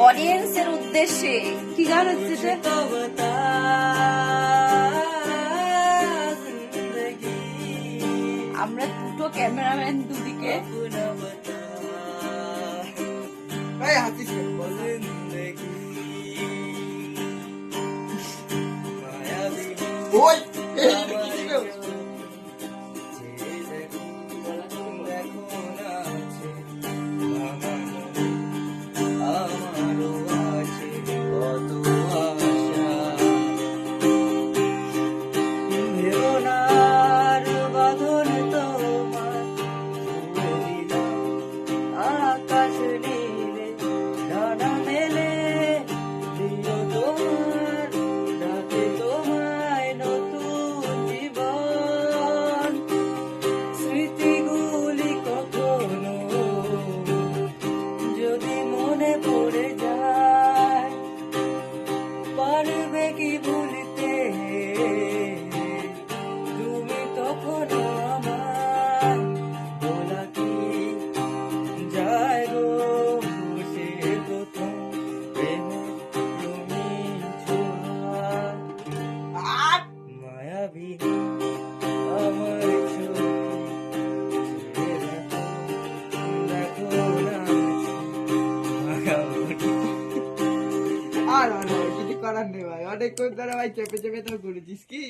অডিয়েন্সের উদ্দেশ্যে কি গান হচ্ছে? আমরা দুটো ক্যামেরাম্যান দুদিকে আর কিছু করার নেই ভাই, অনেক কোন দ্বারা ভাই চেপে চেপে তো করেছিস কি।